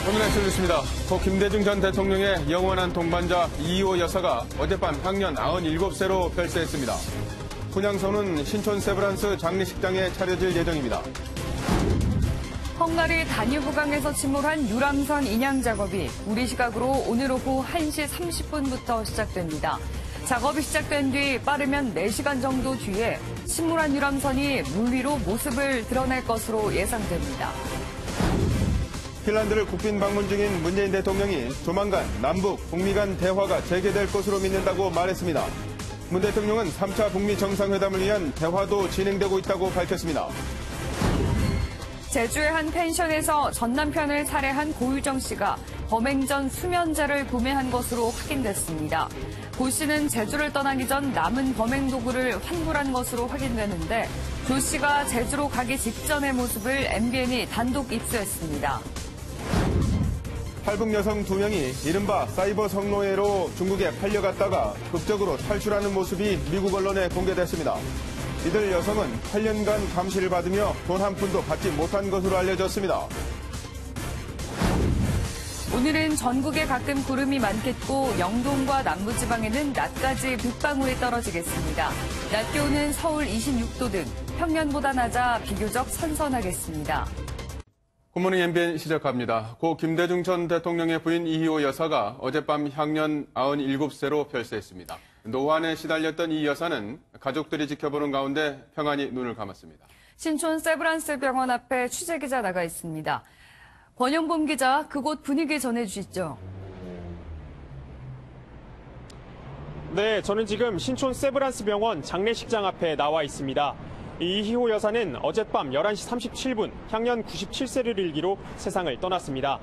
오늘의 소식입니다. 고 김대중 전 대통령의 영원한 동반자 이희호 여사가 어젯밤 향년 97세로 별세했습니다. 분향소는 신촌 세브란스 장례식장에 차려질 예정입니다. 헝가리 다뉴브강에서 침몰한 유람선 인양 작업이 우리 시각으로 오늘 오후 1시 30분부터 시작됩니다. 작업이 시작된 뒤 빠르면 4시간 정도 뒤에 침몰한 유람선이 물 위로 모습을 드러낼 것으로 예상됩니다. 핀란드를 국빈 방문 중인 문재인 대통령이 조만간 남북, 북미 간 대화가 재개될 것으로 믿는다고 말했습니다. 문 대통령은 3차 북미 정상회담을 위한 대화도 진행되고 있다고 밝혔습니다. 제주의 한 펜션에서 전 남편을 살해한 고유정 씨가 범행 전 수면제를 구매한 것으로 확인됐습니다. 고 씨는 제주를 떠나기 전 남은 범행 도구를 환불한 것으로 확인되는데 조 씨가 제주로 가기 직전의 모습을 MBN이 단독 입수했습니다. 탈북 여성 2명이 이른바 사이버 성노예로 중국에 팔려갔다가 극적으로 탈출하는 모습이 미국 언론에 공개됐습니다. 이들 여성은 8년간 감시를 받으며 돈 한 푼도 받지 못한 것으로 알려졌습니다. 오늘은 전국에 가끔 구름이 많겠고 영동과 남부지방에는 낮까지 빗방울이 떨어지겠습니다. 낮 기온은 서울 26도 등 평년보다 낮아 비교적 선선하겠습니다. 굿모닝 MBN 시작합니다. 고 김대중 전 대통령의 부인 이희호 여사가 어젯밤 향년 97세로 별세했습니다. 노환에 시달렸던 이 여사는 가족들이 지켜보는 가운데 평안히 눈을 감았습니다. 신촌 세브란스 병원 앞에 취재기자 나가 있습니다. 권영범 기자, 그곳 분위기 전해주시죠. 네, 저는 지금 신촌 세브란스 병원 장례식장 앞에 나와 있습니다. 이희호 여사는 어젯밤 11시 37분 향년 97세를 일기로 세상을 떠났습니다.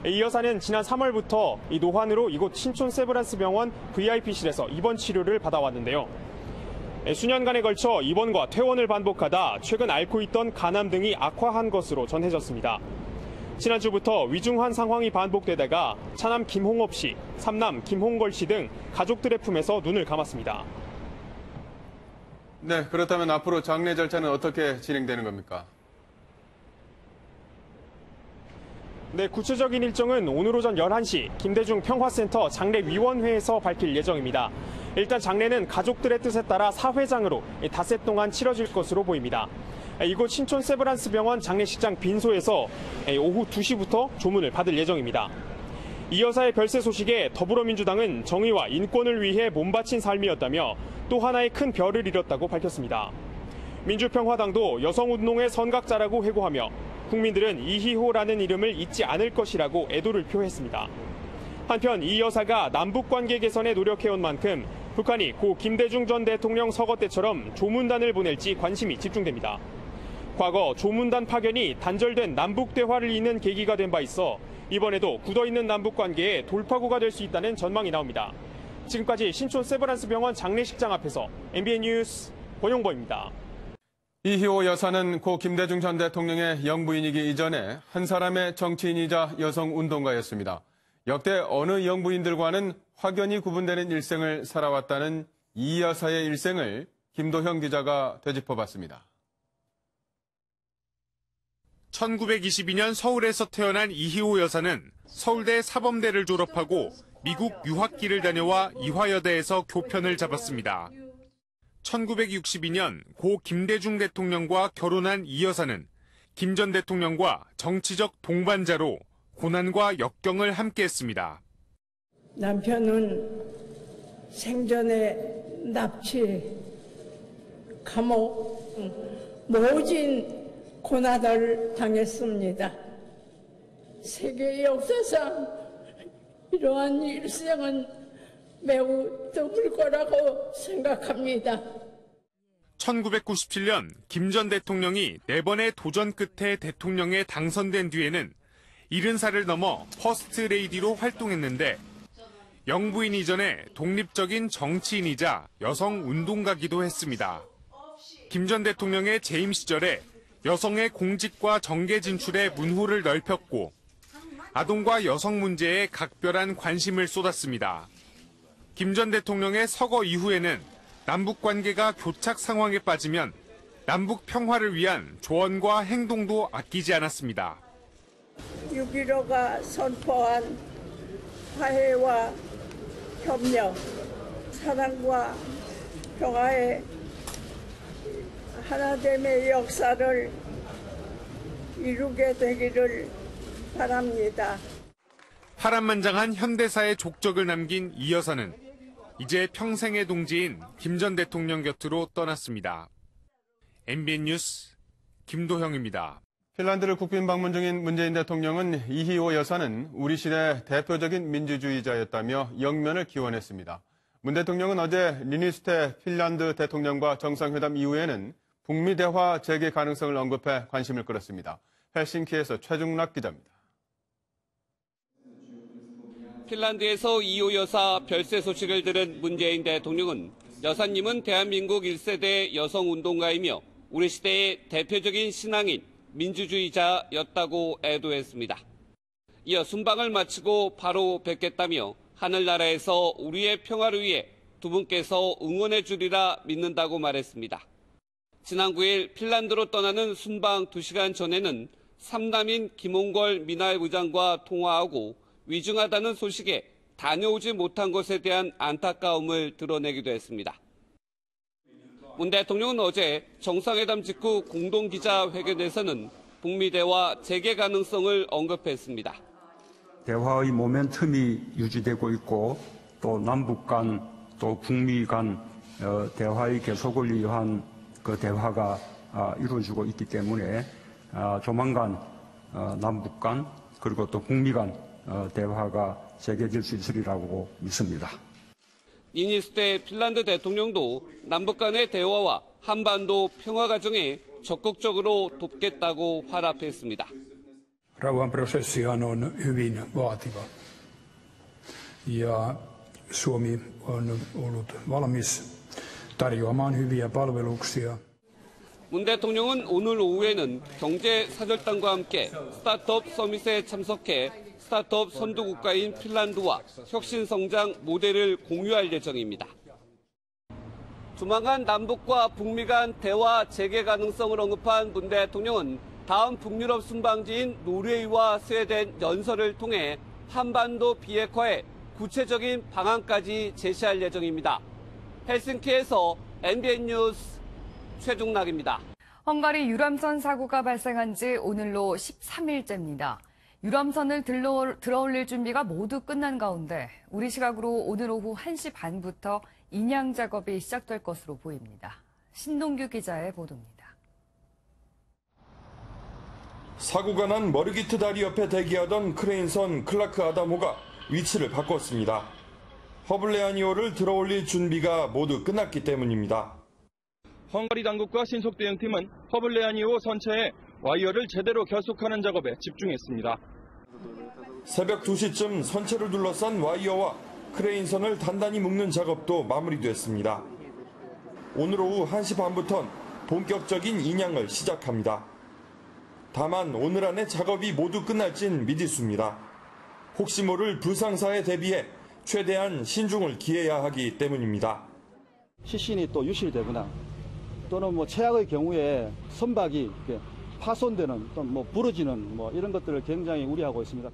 이 여사는 지난 3월부터 이 노환으로 이곳 신촌 세브란스 병원 VIP실에서 입원 치료를 받아왔는데요. 수년간에 걸쳐 입원과 퇴원을 반복하다 최근 앓고 있던 간암 등이 악화한 것으로 전해졌습니다. 지난주부터 위중한 상황이 반복되다가 차남 김홍업 씨, 삼남 김홍걸 씨 등 가족들의 품에서 눈을 감았습니다. 네, 그렇다면 앞으로 장례 절차는 어떻게 진행되는 겁니까? 네, 구체적인 일정은 오늘 오전 11시 김대중 평화센터 장례위원회에서 밝힐 예정입니다. 일단 장례는 가족들의 뜻에 따라 사회장으로 닷새 동안 치러질 것으로 보입니다. 이곳 신촌 세브란스 병원 장례식장 빈소에서 오후 2시부터 조문을 받을 예정입니다. 이 여사의 별세 소식에 더불어민주당은 정의와 인권을 위해 몸바친 삶이었다며 또 하나의 큰 별을 잃었다고 밝혔습니다. 민주평화당도 여성운동의 선각자라고 회고하며 국민들은 이희호라는 이름을 잊지 않을 것이라고 애도를 표했습니다. 한편 이 여사가 남북관계 개선에 노력해온 만큼 북한이 고 김대중 전 대통령 서거 때처럼 조문단을 보낼지 관심이 집중됩니다. 과거 조문단 파견이 단절된 남북대화를 잇는 계기가 된 바 있어 이번에도 굳어있는 남북관계에 돌파구가 될 수 있다는 전망이 나옵니다. 지금까지 신촌 세브란스 병원 장례식장 앞에서 MBN 뉴스 권용범입니다. 이희호 여사는 고 김대중 전 대통령의 영부인이기 이전에 한 사람의 정치인이자 여성운동가였습니다. 역대 어느 영부인들과는 확연히 구분되는 일생을 살아왔다는 이 여사의 일생을 김도형 기자가 되짚어봤습니다. 1922년 서울에서 태어난 이희호 여사는 서울대 사범대를 졸업하고 미국 유학기를 다녀와 이화여대에서 교편을 잡았습니다. 1962년 고 김대중 대통령과 결혼한 이 여사는 김 전 대통령과 정치적 동반자로 고난과 역경을 함께했습니다. 남편은 생전에 납치, 감옥, 모진 고난을 당했습니다. 세계 역사상 이러한 일생은 매우 드물 거라고 생각합니다. 1997년 김 전 대통령이 4번의 도전 끝에 대통령에 당선된 뒤에는 70살을 넘어 퍼스트 레이디로 활동했는데 영부인 이전에 독립적인 정치인이자 여성 운동가기도 했습니다. 김 전 대통령의 재임 시절에 여성의 공직과 정계 진출에 문호를 넓혔고 아동과 여성 문제에 각별한 관심을 쏟았습니다. 김 전 대통령의 서거 이후에는 남북 관계가 교착 상황에 빠지면 남북 평화를 위한 조언과 행동도 아끼지 않았습니다. 6.15가 선포한 화해와 협력, 사랑과 평화의 하나됨의 역사를 이루게 되기를 바랍니다. 파란만장한 현대사의 족적을 남긴 이 여사는 이제 평생의 동지인 김 전 대통령 곁으로 떠났습니다. MBN 뉴스 김도형입니다. 핀란드를 국빈 방문 중인 문재인 대통령은 이희호 여사는 우리 시대 대표적인 민주주의자였다며 영면을 기원했습니다. 문 대통령은 어제 니니스테 핀란드 대통령과 정상회담 이후에는 북미 대화 재개 가능성을 언급해 관심을 끌었습니다. 헬싱키에서 최중락 기자입니다. 핀란드에서 이호 여사 별세 소식을 들은 문재인 대통령은 여사님은 대한민국 1세대 여성운동가이며 우리 시대의 대표적인 신앙인 민주주의자였다고 애도했습니다. 이어 순방을 마치고 바로 뵙겠다며 하늘나라에서 우리의 평화를 위해 두 분께서 응원해 주리라 믿는다고 말했습니다. 지난 9일 핀란드로 떠나는 순방 2시간 전에는 삼남인 김홍걸 미나해부장과 통화하고 위중하다는 소식에 다녀오지 못한 것에 대한 안타까움을 드러내기도 했습니다. 문 대통령은 어제 정상회담 직후 공동기자회견에서는 북미 대화 재개 가능성을 언급했습니다. 대화의 모멘텀이 유지되고 있고 또 남북 간 또 북미 간 대화의 계속을 위한 그 대화가 이루어지고 있기 때문에 조만간 남북 간 그리고 또 북미 간 대화가 재개될 수 있으리라고 믿습니다. 니니스테 핀란드 대통령도 남북 간의 대화와 한반도 평화 과정에 적극적으로 돕겠다고 화답했습니다. Rauhanprosessihan on hyvin vaativa ja Suomi on ollut valmis tarjoamaan hyviä palveluksia. 문 대통령은 오늘 오후에는 경제사절단과 함께 스타트업 서밋에 참석해 스타트업 선도국가인 핀란드와 혁신성장 모델을 공유할 예정입니다. 조만간 남북과 북미 간 대화 재개 가능성을 언급한 문 대통령은 다음 북유럽 순방지인 노르웨이와 스웨덴 연설을 통해 한반도 비핵화에 구체적인 방안까지 제시할 예정입니다. 헬싱키에서 MBN 뉴스 최중락입니다. 헝가리 유람선 사고가 발생한 지 오늘로 13일째입니다. 유람선을 들어올릴 준비가 모두 끝난 가운데 우리 시각으로 오늘 오후 1시 반부터 인양 작업이 시작될 것으로 보입니다. 신동규 기자의 보도입니다. 사고가 난 머르기트 다리 옆에 대기하던 크레인선 클라크 아담호가 위치를 바꿨습니다. 허블레아니호를 들어올릴 준비가 모두 끝났기 때문입니다. 헝가리 당국과 신속대응팀은 허블레아니호 선체에 와이어를 제대로 결속하는 작업에 집중했습니다. 새벽 2시쯤 선체를 둘러싼 와이어와 크레인선을 단단히 묶는 작업도 마무리됐습니다. 오늘 오후 1시 반부터는 본격적인 인양을 시작합니다. 다만 오늘 안에 작업이 모두 끝날진 미지수입니다. 혹시 모를 불상사에 대비해 최대한 신중을 기해야 하기 때문입니다. 시신이 또 유실되거나 또는 최악의 경우에 선박이 파손되는 또 부러지는 이런 것들을 굉장히 우려하고 있습니다.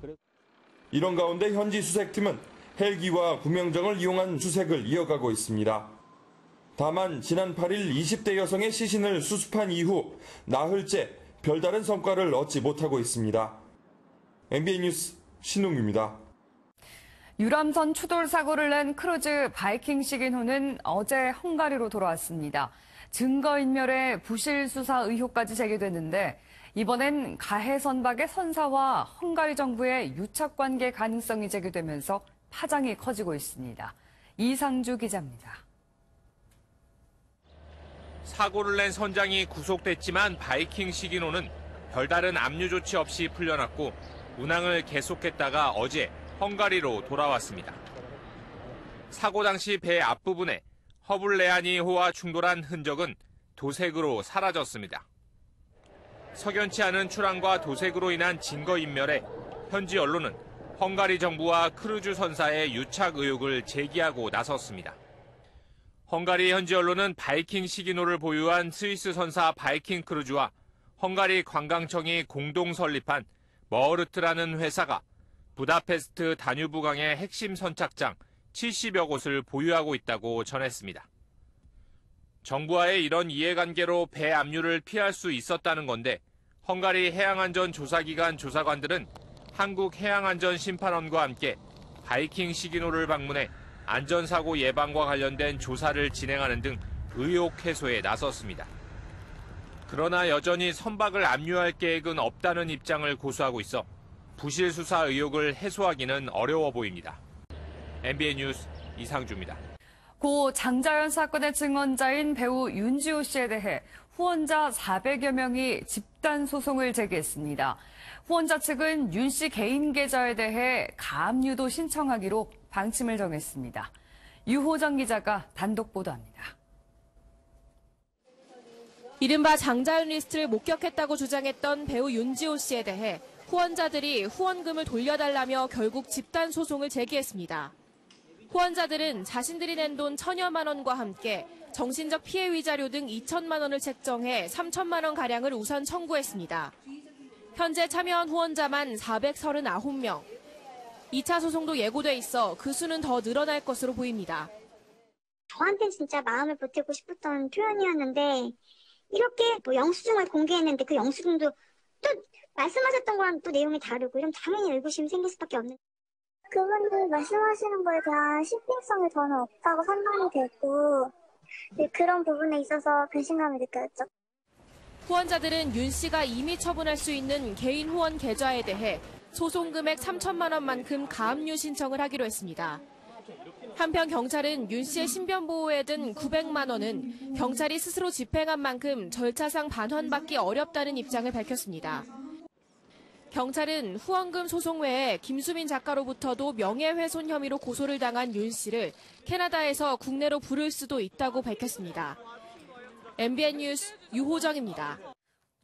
이런 가운데 현지 수색팀은 헬기와 구명정을 이용한 수색을 이어가고 있습니다. 다만 지난 8일 20대 여성의 시신을 수습한 이후 나흘째 별다른 성과를 얻지 못하고 있습니다. MBN 뉴스 신웅규입니다. 유람선 추돌 사고를 낸 크루즈 바이킹 시긴호는 어제 헝가리로 돌아왔습니다. 증거인멸의 부실 수사 의혹까지 제기됐는데 이번엔 가해 선박의 선사와 헝가리 정부의 유착관계 가능성이 제기되면서 파장이 커지고 있습니다. 이상주 기자입니다. 사고를 낸 선장이 구속됐지만 바이킹 시기노는 별다른 압류 조치 없이 풀려났고 운항을 계속했다가 어제 헝가리로 돌아왔습니다. 사고 당시 배 앞부분에 허블레아니호와 충돌한 흔적은 도색으로 사라졌습니다. 석연치 않은 출항과 도색으로 인한 증거인멸에 현지 언론은 헝가리 정부와 크루즈 선사의 유착 의혹을 제기하고 나섰습니다. 헝가리 현지 언론은 바이킹 시기노를 보유한 스위스 선사 바이킹 크루즈와 헝가리 관광청이 공동 설립한 머르트라는 회사가 부다페스트 다뉴브강의 핵심 선착장 70여 곳을 보유하고 있다고 전했습니다. 정부와의 이런 이해관계로 배 압류를 피할 수 있었다는 건데 헝가리 해양안전조사기관 조사관들은 한국해양안전심판원과 함께 바이킹 시기노를 방문해 안전사고 예방과 관련된 조사를 진행하는 등 의혹 해소에 나섰습니다. 그러나 여전히 선박을 압류할 계획은 없다는 입장을 고수하고 있어 부실 수사 의혹을 해소하기는 어려워 보입니다. MBN 뉴스 이상주입니다. 고 장자연 사건의 증언자인 배우 윤지호 씨에 대해 후원자 400여 명이 집단 소송을 제기했습니다. 후원자 측은 윤 씨 개인 계좌에 대해 가압류도 신청하기로 방침을 정했습니다. 유호정 기자가 단독 보도합니다. 이른바 장자연 리스트를 목격했다고 주장했던 배우 윤지호 씨에 대해 후원자들이 후원금을 돌려달라며 결국 집단 소송을 제기했습니다. 후원자들은 자신들이 낸 돈 1,000여만 원과 함께 정신적 피해 위자료 등 2천만 원을 책정해 3천만 원 가량을 우선 청구했습니다. 현재 참여한 후원자만 439명. 2차 소송도 예고돼 있어 그 수는 더 늘어날 것으로 보입니다. 저한테는 진짜 마음을 보태고 싶었던 표현이었는데 이렇게 영수증을 공개했는데 그 영수증도 또 말씀하셨던 거랑 또 내용이 다르고 이러면 당연히 의구심이 생길 수밖에 없는. 그분들 말씀하시는 거에 대한 신빙성이 저는 없다고 판단이 되고 그런 부분에 있어서 배신감이 느껴졌죠. 후원자들은 윤 씨가 이미 처분할 수 있는 개인 후원 계좌에 대해 소송 금액 3천만 원만큼 가압류 신청을 하기로 했습니다. 한편 경찰은 윤 씨의 신변 보호에 든 900만 원은 경찰이 스스로 집행한 만큼 절차상 반환받기 어렵다는 입장을 밝혔습니다. 경찰은 후원금 소송 외에 김수민 작가로부터도 명예훼손 혐의로 고소를 당한 윤 씨를 캐나다에서 국내로 부를 수도 있다고 밝혔습니다. MBN 뉴스 유호정입니다.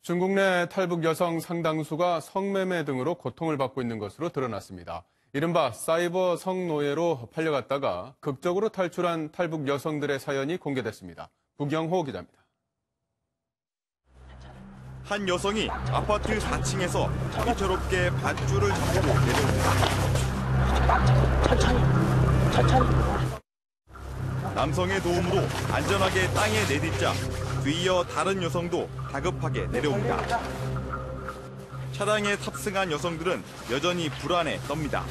중국 내 탈북 여성 상당수가 성매매 등으로 고통을 받고 있는 것으로 드러났습니다. 이른바 사이버 성노예로 팔려갔다가 극적으로 탈출한 탈북 여성들의 사연이 공개됐습니다. 부경호 기자입니다. 한 여성이 아파트 4층에서 희태롭게 밧줄을 잡고 내려옵니다. 천천히. 남성의 도움으로 안전하게 땅에 내딛자 뒤이어 다른 여성도 다급하게 내려옵니다. 차량에 탑승한 여성들은 여전히 불안에 떱니다.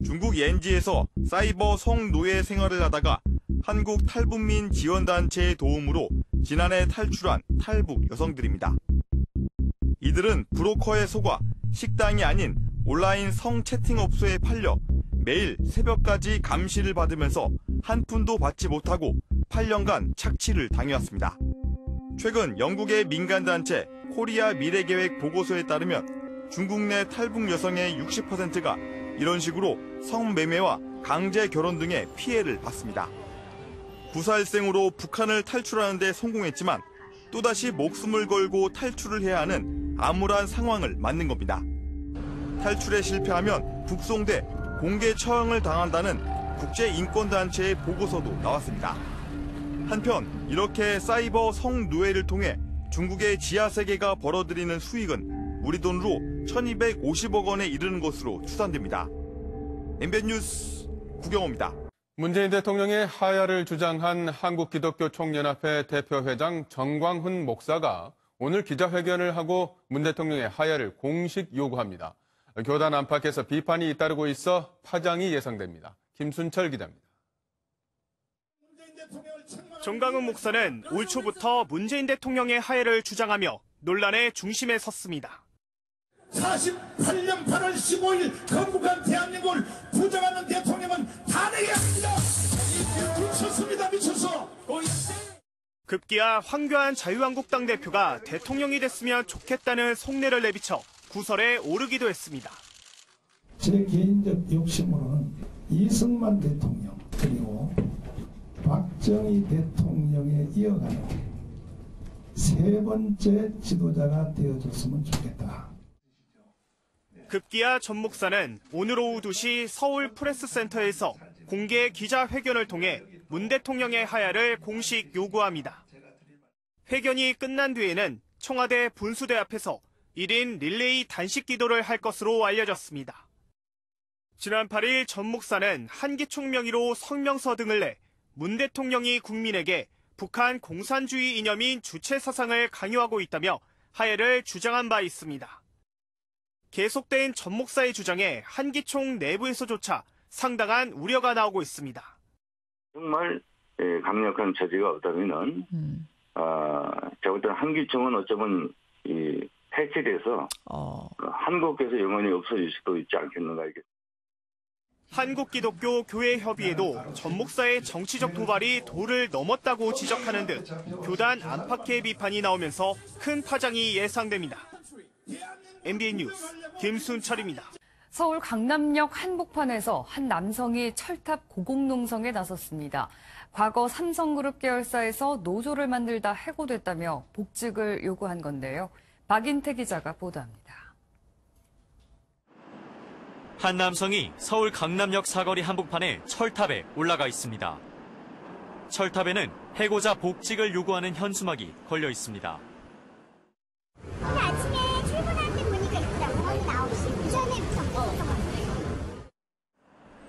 중국 옌지에서 사이버 성노예 생활을 하다가 한국 탈북민 지원단체의 도움으로 지난해 탈출한 탈북 여성들입니다. 이들은 브로커에 속아 식당이 아닌 온라인 성 채팅업소에 팔려 매일 새벽까지 감시를 받으면서 한 푼도 받지 못하고 8년간 착취를 당해왔습니다. 최근 영국의 민간단체 코리아 미래계획 보고서에 따르면 중국 내 탈북 여성의 60%가 이런 식으로 성매매와 강제 결혼 등의 피해를 받습니다. 구사일생으로 북한을 탈출하는 데 성공했지만 또다시 목숨을 걸고 탈출을 해야 하는 암울한 상황을 맞는 겁니다. 탈출에 실패하면 북송돼 공개 처형을 당한다는 국제인권단체의 보고서도 나왔습니다. 한편 이렇게 사이버 성노예를 통해 중국의 지하세계가 벌어들이는 수익은 우리 돈으로 1250억 원에 이르는 것으로 추산됩니다. MBN 뉴스 구경호입니다. 문재인 대통령의 하야를 주장한 한국기독교총연합회 대표회장 정광훈 목사가 오늘 기자회견을 하고 문 대통령의 하야를 공식 요구합니다. 교단 안팎에서 비판이 잇따르고 있어 파장이 예상됩니다. 김순철 기자입니다. 정광훈 목사는 올 초부터 문재인 대통령의 하야를 주장하며 논란의 중심에 섰습니다. 48년 8월 15일 건국한 대한민국을 부정하는 대통령은 탄핵해야 합니다. 미쳤습니다. 미쳤어. 급기야 황교안 자유한국당 대표가 대통령이 됐으면 좋겠다는 속내를 내비쳐 구설에 오르기도 했습니다. 제 개인적 욕심으로는 이승만 대통령 그리고 박정희 대통령에 이어가는 세 번째 지도자가 되어줬으면 좋겠다. 급기야 전 목사는 오늘 오후 2시 서울 프레스센터에서 공개 기자회견을 통해 문 대통령의 하야를 공식 요구합니다. 회견이 끝난 뒤에는 청와대 분수대 앞에서 1인 릴레이 단식 기도를 할 것으로 알려졌습니다. 지난 8일 전 목사는 한기총 명의로 성명서 등을 내 문 대통령이 국민에게 북한 공산주의 이념인 주체 사상을 강요하고 있다며 하야를 주장한 바 있습니다. 계속된 전 목사의 주장에 한기총 내부에서조차 상당한 우려가 나오고 있습니다. 정말 강력한 처지가 없다면은 제가 볼 때는 한기총은 어쩌면 해체돼서 한국에서 영원히 없어질 수도 있지 않겠는가 이게. 한국기독교 교회협의회도 전 목사의 정치적 도발이 도를 넘었다고 지적하는 등 교단 안팎의 비판이 나오면서 큰 파장이 예상됩니다. MBN 뉴스 김순철입니다. 서울 강남역 한복판에서 한 남성이 철탑 고공농성에 나섰습니다. 과거 삼성그룹 계열사에서 노조를 만들다 해고됐다며 복직을 요구한 건데요. 박인태 기자가 보도합니다. 한 남성이 서울 강남역 사거리 한복판에 철탑에 올라가 있습니다. 철탑에는 해고자 복직을 요구하는 현수막이 걸려 있습니다. 오늘 아침에 출근할 때 보니까 있더라고. 오늘 9시. 그 전에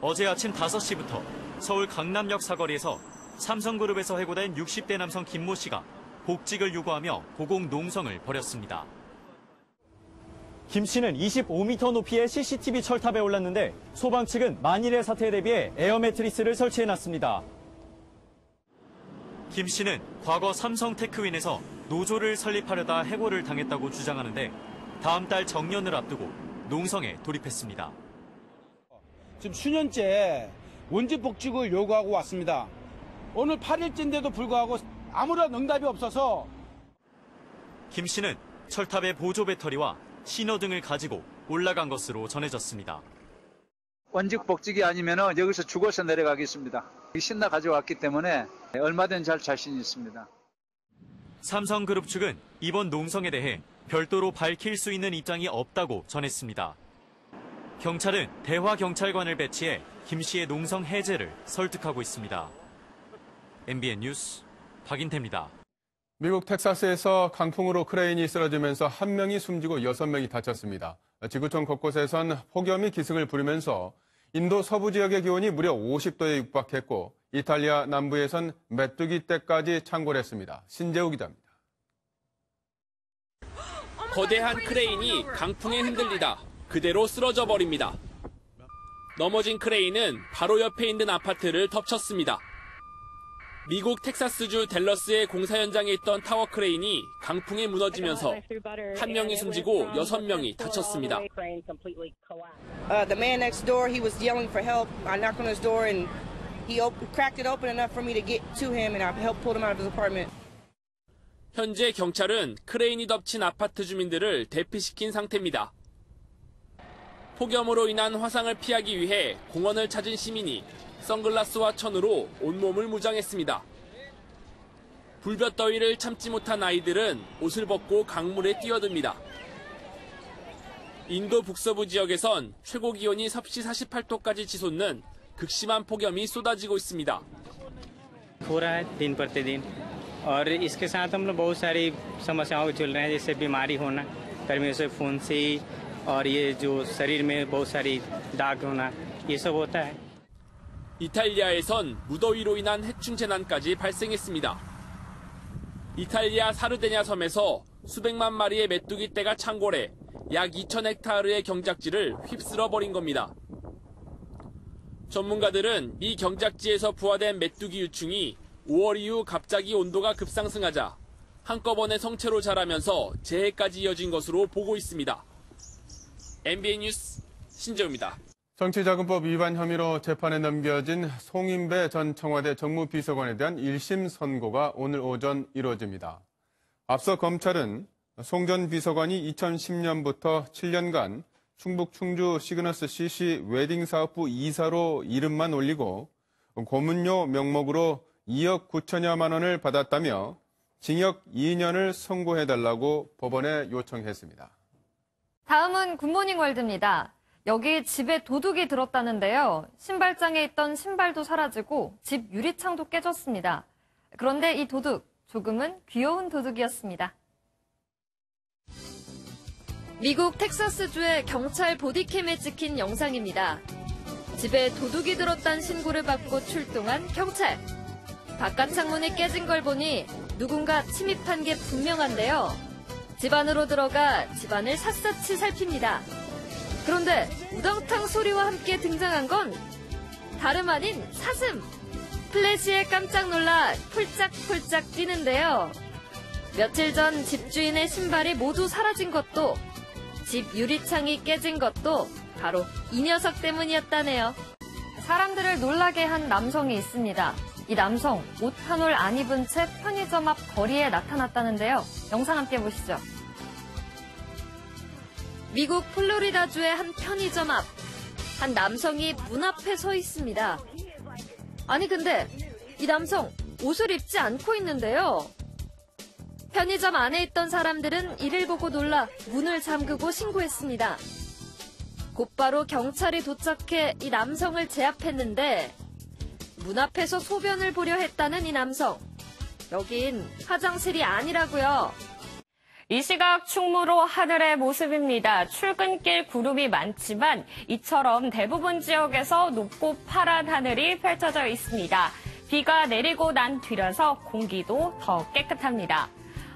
어제 아침 5시부터 서울 강남역 사거리에서 삼성그룹에서 해고된 60대 남성 김모 씨가 복직을 요구하며 고공농성을 벌였습니다. 김 씨는 25m 높이의 CCTV 철탑에 올랐는데 소방 측은 만일의 사태에 대비해 에어 매트리스를 설치해놨습니다. 김 씨는 과거 삼성 테크윈에서 노조를 설립하려다 해고를 당했다고 주장하는데 다음 달 정년을 앞두고 농성에 돌입했습니다. 지금 수년째 원직 복직을 요구하고 왔습니다. 오늘 8일째인데도 불구하고 아무런 응답이 없어서 김 씨는 철탑의 보조 배터리와 신호등을 가지고 올라간 것으로 전해졌습니다. 원직 복직이 아니면 여기서 죽어서 내려가겠습니다. 신나 가져왔기 때문에 얼마든지 할 자신이 있습니다. 삼성그룹 측은 이번 농성에 대해 별도로 밝힐 수 있는 입장이 없다고 전했습니다. 경찰은 대화경찰관을 배치해 김 씨의 농성 해제를 설득하고 있습니다. MBN 뉴스 박인태입니다. 미국 텍사스에서 강풍으로 크레인이 쓰러지면서 1명이 숨지고 6명이 다쳤습니다. 지구촌 곳곳에선 폭염이 기승을 부리면서 인도 서부 지역의 기온이 무려 50도에 육박했고 이탈리아 남부에선 메뚜기 떼까지 창궐했습니다. 신재우 기자입니다. 거대한 크레인이 강풍에 흔들리다 그대로 쓰러져 버립니다. 넘어진 크레인은 바로 옆에 있는 아파트를 덮쳤습니다. 미국 텍사스주 댈러스의 공사 현장에 있던 타워 크레인이 강풍에 무너지면서 1명이 숨지고 6명이 다쳤습니다. The man next door, he was yelling for help. I knocked on his door and he cracked it open enough for me to get to him and I helped pull him out of his apartment. 현재 경찰은 크레인이 덮친 아파트 주민들을 대피시킨 상태입니다. 폭염으로 인한 화상을 피하기 위해 공원을 찾은 시민이 선글라스와 천으로 온몸을 무장했습니다. 불볕더위를 참지 못한 아이들은 옷을 벗고 강물에 뛰어듭니다. 인도 북서부 지역에선 최고 기온이 섭씨 48도까지 치솟는 극심한 폭염이 쏟아지고 있습니다. हो रहा है दिन प्रतिदिन और इसके साथ हम लोग बहुत सारी समस्याओं झेल रहे हैं जैसे बीमारी होना गर्मियों से फुंसी और ये जो शरीर में बहुत सारी दाग होना ये सब होता है. 이탈리아에선 무더위로 인한 해충 재난까지 발생했습니다. 이탈리아 사르데냐 섬에서 수백만 마리의 메뚜기 떼가 창궐해 약 2,000헥타르의 경작지를 휩쓸어 버린 겁니다. 전문가들은 이 경작지에서 부화된 메뚜기 유충이 5월 이후 갑자기 온도가 급상승하자 한꺼번에 성체로 자라면서 재해까지 이어진 것으로 보고 있습니다. MBN 뉴스 신재우입니다. 정치자금법 위반 혐의로 재판에 넘겨진 송인배 전 청와대 정무비서관에 대한 1심 선고가 오늘 오전 이루어집니다. 앞서 검찰은 송 전 비서관이 2010년부터 7년간 충북 충주 시그너스 CC 웨딩사업부 이사로 이름만 올리고 고문료 명목으로 2억 9천여만 원을 받았다며 징역 2년을 선고해달라고 법원에 요청했습니다. 다음은 굿모닝 월드입니다. 여기 집에 도둑이 들었다는데요. 신발장에 있던 신발도 사라지고 집 유리창도 깨졌습니다. 그런데 이 도둑, 조금은 귀여운 도둑이었습니다. 미국 텍사스주의 경찰 보디캠에 찍힌 영상입니다. 집에 도둑이 들었다는 신고를 받고 출동한 경찰. 바깥 창문이 깨진 걸 보니 누군가 침입한 게 분명한데요. 집 안으로 들어가 집안을 샅샅이 살핍니다. 그런데 우당탕 소리와 함께 등장한 건 다름 아닌 사슴. 플래시에 깜짝 놀라 폴짝폴짝 뛰는데요. 며칠 전 집주인의 신발이 모두 사라진 것도, 집 유리창이 깨진 것도 바로 이 녀석 때문이었다네요. 사람들을 놀라게 한 남성이 있습니다. 이 남성, 옷 한 올 안 입은 채 편의점 앞 거리에 나타났다는데요. 영상 함께 보시죠. 미국 플로리다주의 한 편의점 앞, 한 남성이 문 앞에 서 있습니다. 아니 근데 이 남성 옷을 입지 않고 있는데요. 편의점 안에 있던 사람들은 이를 보고 놀라 문을 잠그고 신고했습니다. 곧바로 경찰이 도착해 이 남성을 제압했는데 문 앞에서 소변을 보려 했다는 이 남성. 여긴 화장실이 아니라고요. 이 시각 충무로 하늘의 모습입니다. 출근길 구름이 많지만 이처럼 대부분 지역에서 높고 파란 하늘이 펼쳐져 있습니다. 비가 내리고 난 뒤라서 공기도 더 깨끗합니다.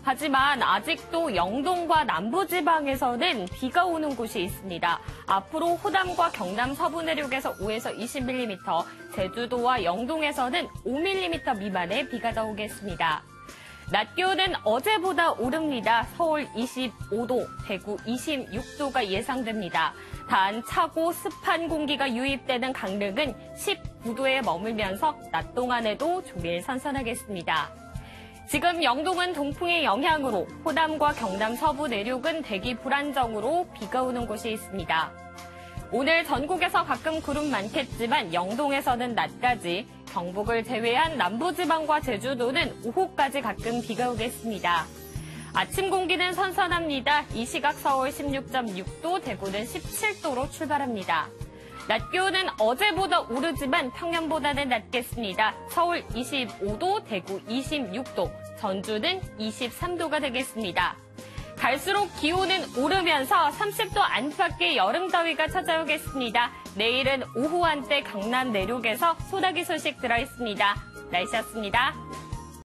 하지만 아직도 영동과 남부지방에서는 비가 오는 곳이 있습니다. 앞으로 호남과 경남 서부 내륙에서 5에서 20mm, 제주도와 영동에서는 5mm 미만의 비가 나오겠습니다. 낮 기온은 어제보다 오릅니다. 서울 25도, 대구 26도가 예상됩니다. 단 차고 습한 공기가 유입되는 강릉은 19도에 머물면서 낮 동안에도 종일 선선하겠습니다. 지금 영동은 동풍의 영향으로 호남과 경남 서부 내륙은 대기 불안정으로 비가 오는 곳이 있습니다. 오늘 전국에서 가끔 구름 많겠지만 영동에서는 낮까지, 경북을 제외한 남부지방과 제주도는 오후까지 가끔 비가 오겠습니다. 아침 공기는 선선합니다. 이 시각 서울 16.6도, 대구는 17도로 출발합니다. 낮 기온은 어제보다 오르지만 평년보다는 낮겠습니다. 서울 25도, 대구 26도, 전주는 23도가 되겠습니다. 갈수록 기온은 오르면서 30도 안팎의 여름 더위가 찾아오겠습니다. 내일은 오후 한때 강남 내륙에서 소나기 소식 들어있습니다. 날씨였습니다.